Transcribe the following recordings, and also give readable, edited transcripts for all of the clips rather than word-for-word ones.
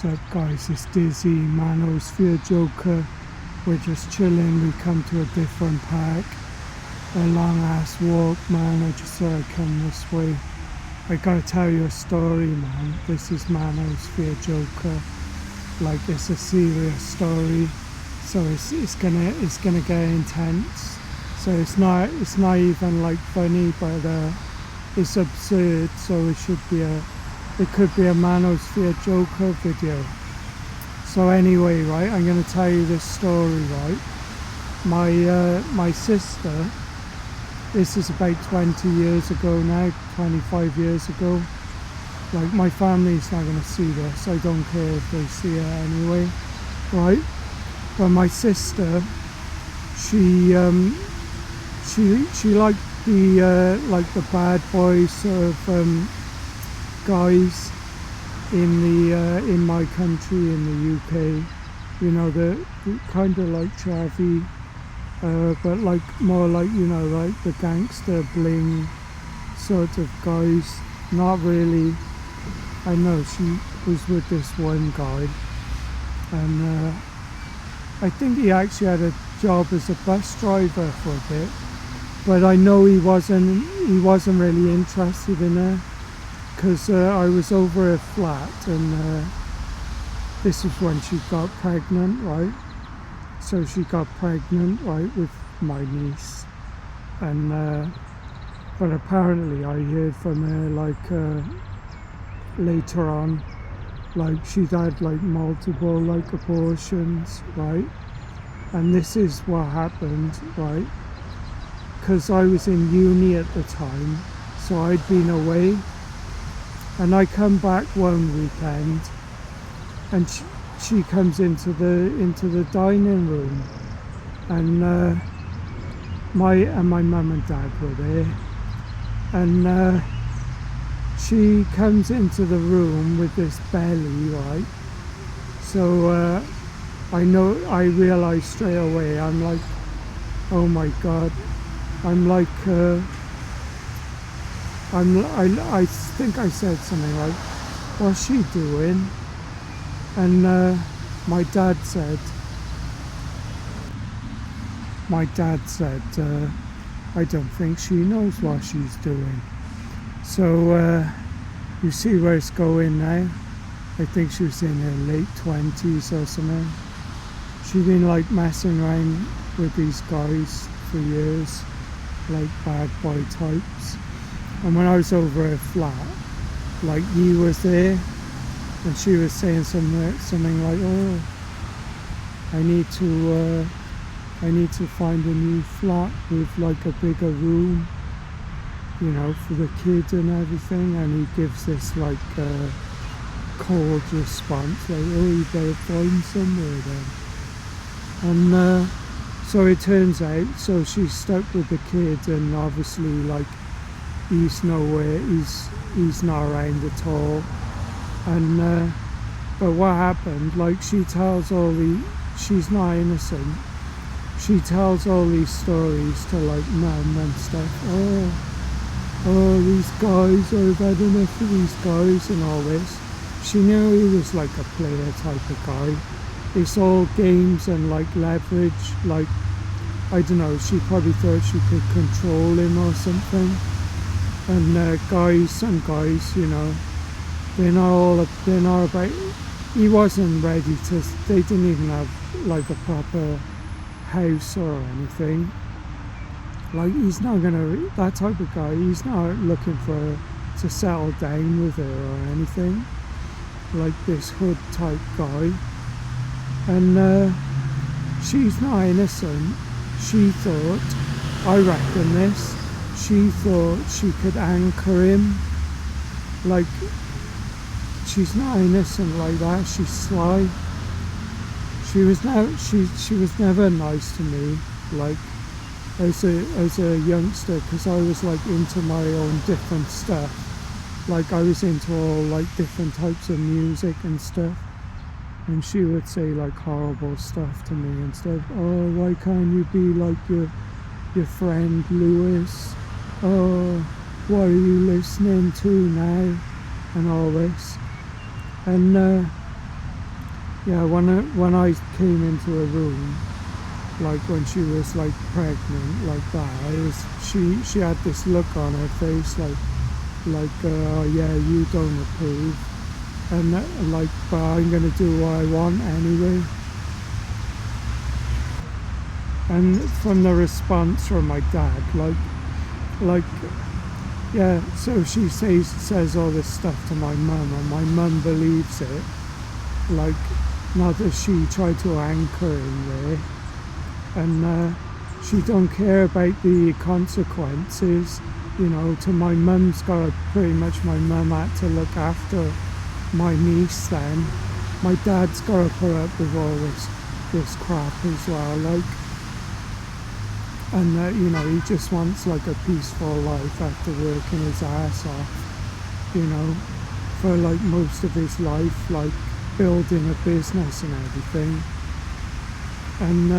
What's up guys, it's Dizzy, Manosphere Joker. We're just chilling, we come to a different park. A long ass walk, man. I just thought I'd come this way. I gotta tell you a story, man. This is Manosphere Joker. Like, it's a serious story, so it's gonna get intense. So it's not even like funny, but it's absurd, so it could be a Manosphere Joker video. So anyway, right, I'm going to tell you this story, right. My sister, this is about 20 years ago now, 25 years ago. Like, my family's not going to see this, I don't care if they see it anyway, right. But my sister, she liked the bad boy sort of guys in my country, in the UK, you know, the kind of like chavvy, but like more like, you know, like the gangster bling sort of guys. Not really. I know she was with this one guy, and I think he actually had a job as a bus driver for a bit, but I know he wasn't really interested in her. Because I was over her flat, and this was when she got pregnant, right? So she got pregnant, right, with my niece, and but apparently I heard from her like later on, like she'd had like multiple like abortions, right? And this is what happened, right? Because I was in uni at the time, so I'd been away. And I come back one weekend, and she comes into the dining room, and my mum and dad were there, and she comes into the room with this belly, right? So I realised straight away. I'm like, oh my god! I'm like. I think I said something like, what's she doing? And my dad said, I don't think she knows what she's doing. So you see where it's going now. I think she was in her late 20s or something. She'd been like messing around with these guys for years, like bad boy types. And when I was over her flat, like, he was there, and she was saying something like, oh, I need to find a new flat with like a bigger room, you know, for the kids and everything. And he gives this like cold response, like, oh, you better find somewhere then. And so it turns out, so she's stuck with the kids, and obviously like, he's nowhere, he's not around at all. And but what happened, like, she's not innocent, she tells all these stories to like mum and stuff. Oh, these guys, I've had enough of these guys and all this. She knew he was like a player type of guy. It's all games and like leverage, like, I don't know, she probably thought she could control him or something. And some guys, you know, they're not about, he wasn't ready to, they didn't even have like a proper house or anything. Like, he's not gonna, that type of guy, he's not looking to settle down with her or anything. Like this hood type guy. And she's not innocent. She thought, I reckon this, she thought she could anchor him. Like, she's not innocent like that, she's sly. She was never nice to me, like, as a youngster, because I was like into my own different stuff. Like, I was into all like different types of music and stuff. And she would say like horrible stuff to me and stuff. Oh, why can't you be like your friend Lewis? Oh, what are you listening to now? And all this. And yeah, when I came into a room, like when she was like pregnant, like that, she had this look on her face, like oh yeah, you don't approve, and like, but I'm gonna do what I want anyway. And from the response from my dad, like yeah, so she says all this stuff to my mum, and my mum believes it. Like, not that she tried to anchor in there, and she don't care about the consequences. You know, to my mum's got pretty much, my mum had to look after my niece then. My dad's got to put up with all this crap as well, like, and you know, he just wants like a peaceful life after working his ass off, you know, for like most of his life, like building a business and everything. And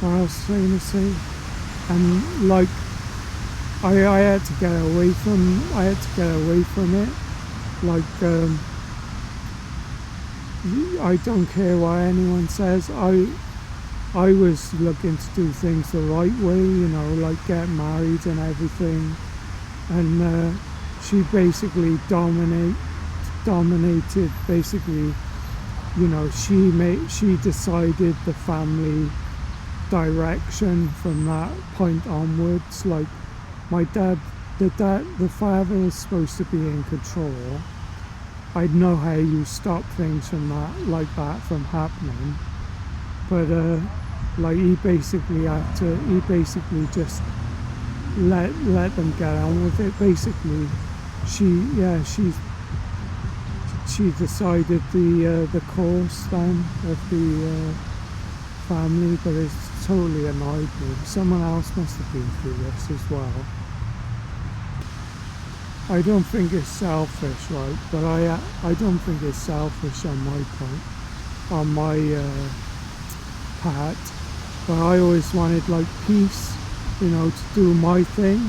what else was I going to say? And like, I had to get away from it. Like, I don't care what anyone says. I was looking to do things the right way, you know, like get married and everything. And she basically dominated. Basically, you know, she decided the family direction from that point onwards. Like, my dad, the father is supposed to be in control. I know how you stop things from that, like that, from happening. But like, he basically just let them get on with it. Basically, she decided the course then of the family, but it's totally annoyed me. Someone else must have been through this as well. I don't think it's selfish, right? But I don't think it's selfish on my part. But I always wanted like peace, you know, to do my thing.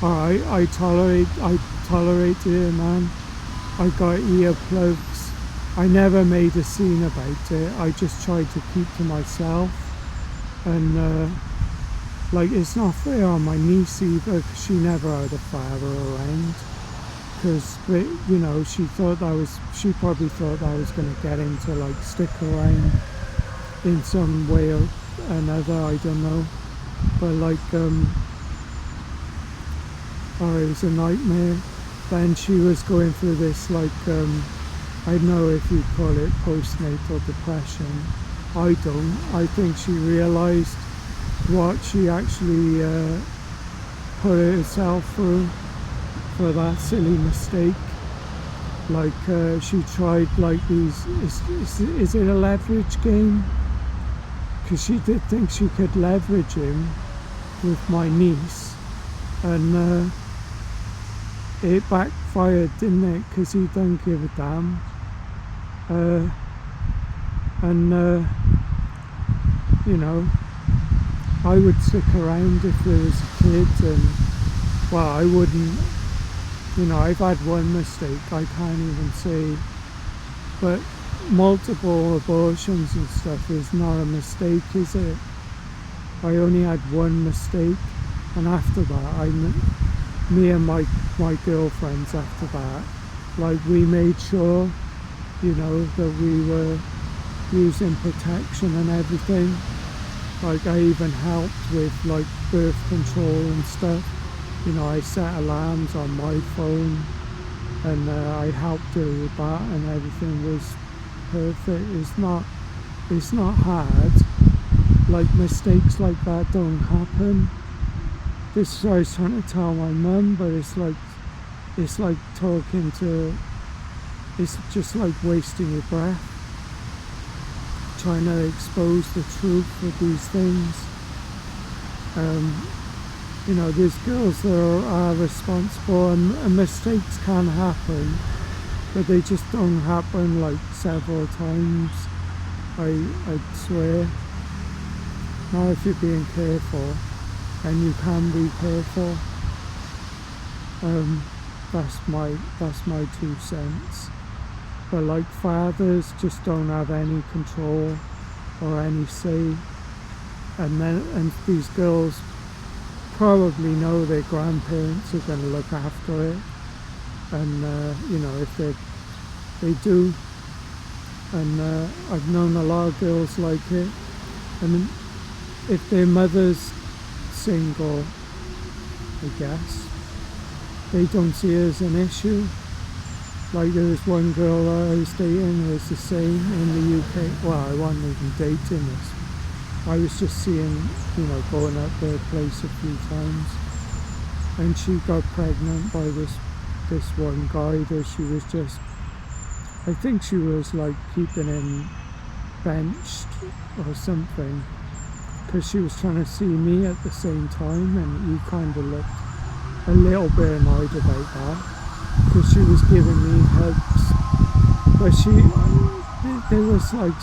I tolerated it, man. I got earplugs. I never made a scene about it. I just tried to keep to myself. And like, it's not fair on my niece either, because she never had a father around. Because, you know, she probably thought I was going to get him to like stick around in some way or another, I don't know. But like, it was a nightmare. Then she was going through this, like, I don't know if you'd call it postnatal depression. I don't. I think she realised what she actually put herself through for that silly mistake. Like, she tried like these, is it a leverage game? Because she did think she could leverage him with my niece, and it backfired, didn't it? Because he don't give a damn. And you know, I would stick around if there was a kid, and well, I wouldn't. You know, I've had one mistake, I can't even say, but multiple abortions and stuff is not a mistake, is it? I only had one mistake, and after that, me and my girlfriends after that, like, we made sure, you know, that we were using protection and everything. Like, I even helped with like birth control and stuff. You know, I set alarms on my phone, and I helped her with that, and everything was perfect. It's not hard. Like, mistakes like that don't happen. This is what I was trying to tell my mum, but it's like talking to, it's just like wasting your breath, trying to expose the truth of these things. You know, there's girls that are responsible, and mistakes can happen, but they just don't happen like several times, I swear. Now, if you're being careful, and you can be careful, that's my 2 cents. but like fathers just don't have any control or any say, and these girls probably know their grandparents are going to look after it, and you know, if they do, and I've known a lot of girls like it, and if their mother's single, I guess they don't see it as an issue. Like there was one girl I was dating who was the same in the UK. Well, I wasn't even dating this. I was just seeing, you know, going up their place a few times, and she got pregnant by this one guy that she was just, I think she was like keeping him benched or something, because she was trying to see me at the same time, and he kind of looked a little bit annoyed about that, because she was giving me hugs, but there was like,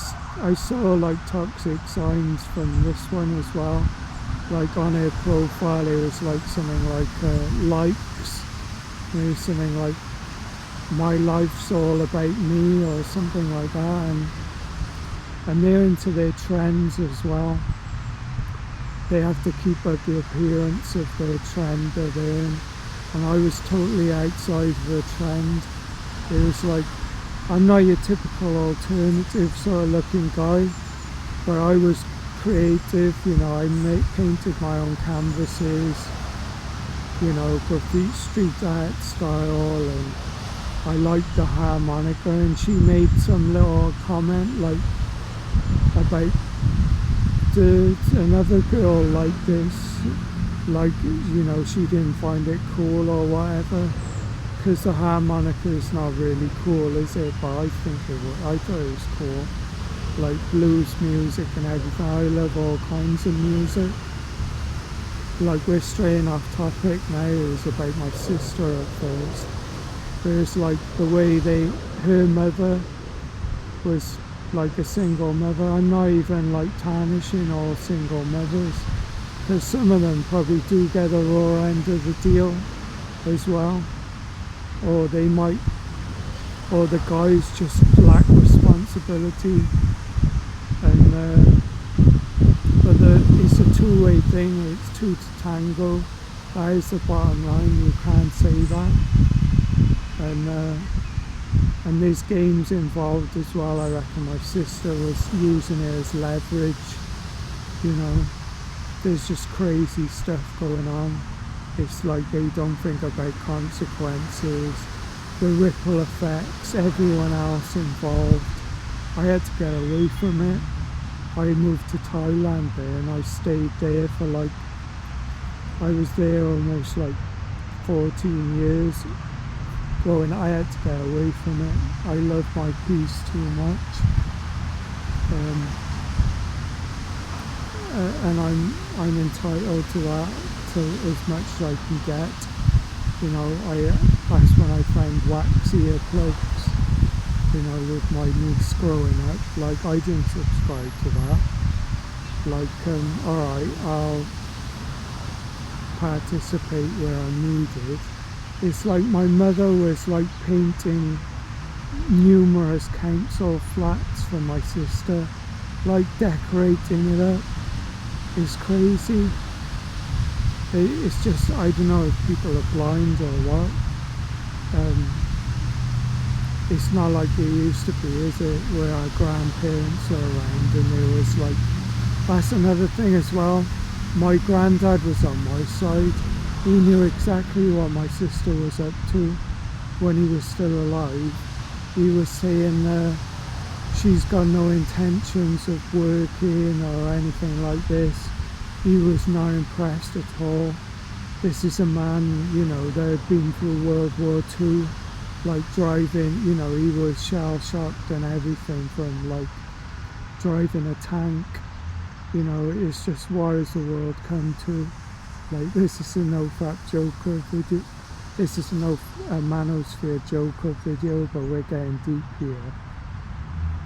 I saw like toxic signs from this one as well. Like on her profile it was like something like likes, maybe something like my life's all about me or something like that, and they're into their trends as well. They have to keep up the appearance of their trend that they're in, and I was totally outside the trend. It was like, I'm not your typical alternative sort of looking guy, but I was creative, you know, I painted my own canvases, you know, graffiti street art style, and I liked the harmonica, and she made some little comment like about another girl like this, like, you know, she didn't find it cool or whatever, because the harmonica is not really cool, is it? But I think it was, I thought it was cool, like blues music and everything. I love all kinds of music. Like, we're straying off topic now. It was about my sister at first. There's like the way her mother was like a single mother. I'm not even like tarnishing all single mothers, because some of them probably do get a raw end of the deal as well, or they might, or the guys just lack responsibility, and but it's a two-way thing. It's two to tango. That is the bottom line. You can't say that, and there's games involved as well. I reckon my sister was using it as leverage, you know. There's just crazy stuff going on. It's like they don't think about consequences, the ripple effects, everyone else involved. I had to get away from it. I moved to Thailand there, and I stayed there for like, I was there almost like 14 years. Well, I had to get away from it. I love my peace too much, and I'm entitled to that, to as much as I can get. You know, that's when I found wax earplugs, you know, with my niece growing up. Like, I didn't subscribe to that. Like, alright, I'll participate where I'm needed. It's like my mother was like painting numerous council flats for my sister, like decorating it up. It's crazy. It's just, I don't know if people are blind or what. It's not like it used to be, is it, where our grandparents are around, and there was like, that's another thing as well. My granddad was on my side. He knew exactly what my sister was up to when he was still alive. He was saying she's got no intentions of working or anything like this. He was not impressed at all. This is a man, you know, that had been through World War II, like driving, you know, he was shell-shocked and everything from like driving a tank. You know, it's just, what has the world come to? Like, this is a NoFap Joker video. This is a Manosphere Joker video, but we're getting deep here.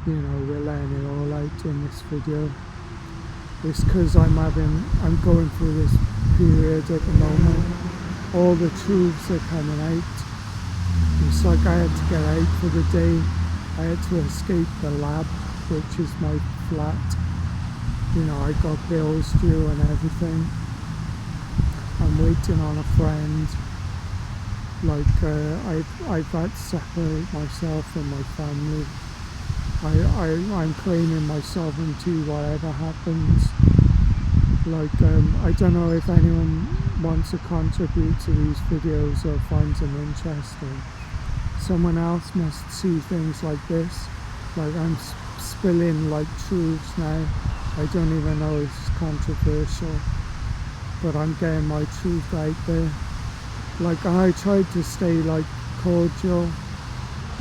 You know, we're laying it all out in this video. It's because I'm going through this period at the moment. All the truths are coming out. It's like I had to get out for the day. I had to escape the lab, which is my flat. You know, I got bills due and everything. I'm waiting on a friend. Like, I've had to separate myself from my family. I'm claiming my sovereignty, whatever happens. Like, I don't know if anyone wants to contribute to these videos or finds them interesting. Someone else must see things like this. Like, I'm spilling like truths now. I don't even know if it's controversial, but I'm getting my truth out there. Like, I tried to stay like cordial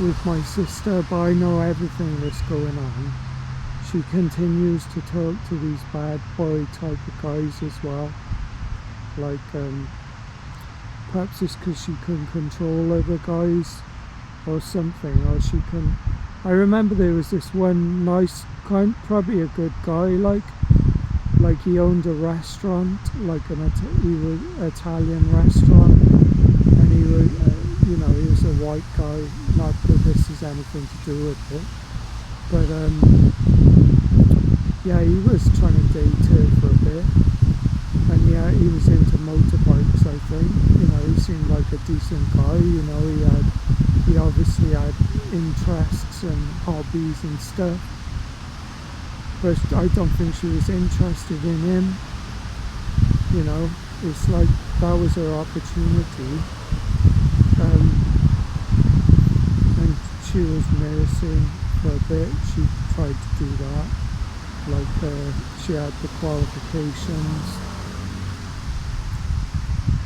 with my sister, but I know everything that's going on. She continues to talk to these bad boy type of guys as well. Like, perhaps it's because she can control other guys or something, or she can. I remember there was this one nice, probably a good guy, like he owned a restaurant, like he was Italian restaurant, and he was, you know, he was a white guy. Not that this has anything to do with it, but yeah, he was trying to date her for a bit, and yeah, he was into motorbikes, I think. You know, he seemed like a decent guy. You know, he obviously had interests and hobbies and stuff, but I don't think she was interested in him. You know, it's like that was her opportunity, and she was nursing for a bit. She tried to do that, like she had the qualifications.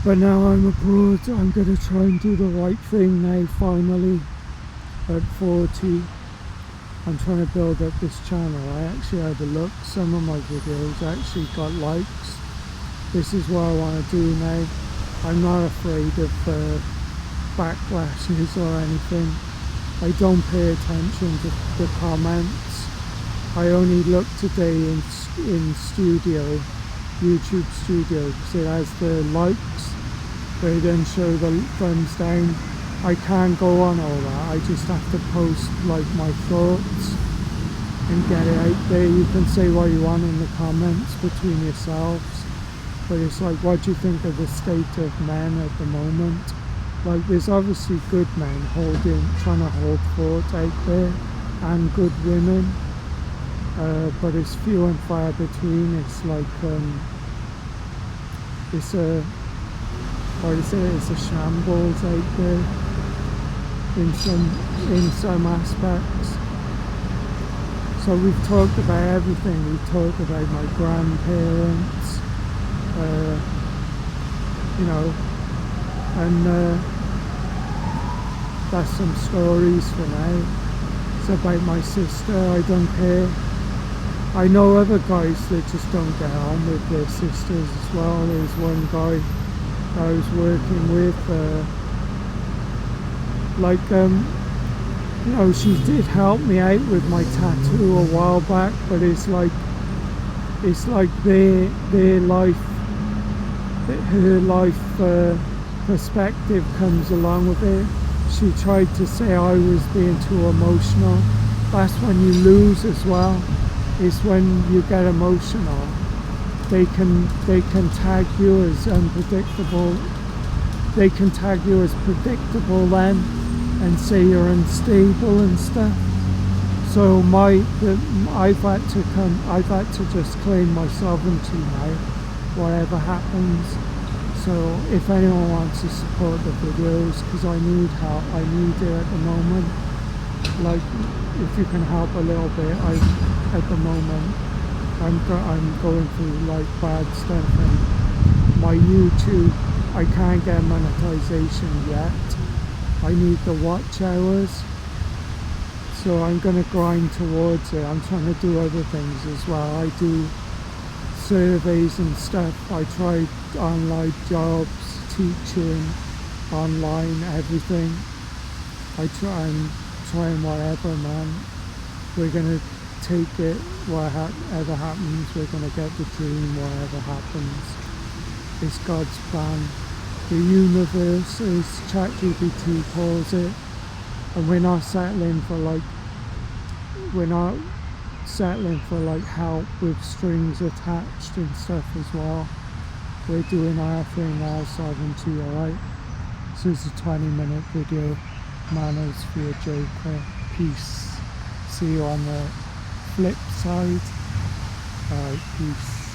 But now I'm abroad, I'm going to try and do the right thing now, finally. At 40, I'm trying to build up this channel. I actually had a look, some of my videos actually got likes. This is what I want to do now. I'm not afraid of backlashes or anything. I don't pay attention to the comments. I only look today in Studio, YouTube Studio, because it has the likes, but it doesn't show the thumbs down. I can't go on all that. I just have to post like my thoughts and get it out there. You can say what you want in the comments between yourselves, but it's like, what do you think of the state of men at the moment? Like, there's obviously good men trying to hold fort out there, and good women, but it's few and far between. It's like it's a shambles out there in some aspects. So we've talked about everything. We've talked about my grandparents, you know, and that's some stories for now. It's about my sister. I don't care. I know other guys that just don't get on with their sisters as well. There's one guy that I was working with, you know, she did help me out with my tattoo a while back, but it's like their life, her life perspective comes along with it. She tried to say I was being too emotional. That's when you lose as well. It's when you get emotional. They can tag you as unpredictable. They can tag you as predictable then, and say you're unstable and stuff. So I've had to just claim my sovereignty now, whatever happens. So if anyone wants to support the videos, because I need help, I need it at the moment. Like, if you can help a little bit, at the moment I'm going through like bad stuff, and my YouTube, I can't get monetization yet. I need the watch hours, so I'm going to grind towards it. I'm trying to do other things as well. I do surveys and stuff. I tried online jobs, teaching, online, everything. I'm trying whatever, man. We're going to take it, whatever happens. We're going to get the dream, whatever happens. It's God's plan. The universe, as ChatGPT calls it, and we're not settling for like we're not settling for like help with strings attached and stuff as well. We're doing our thing as sovereignty, alright? So it's a 20-minute video. Manners for your joker. Peace. See you on the flip side. Alright, peace.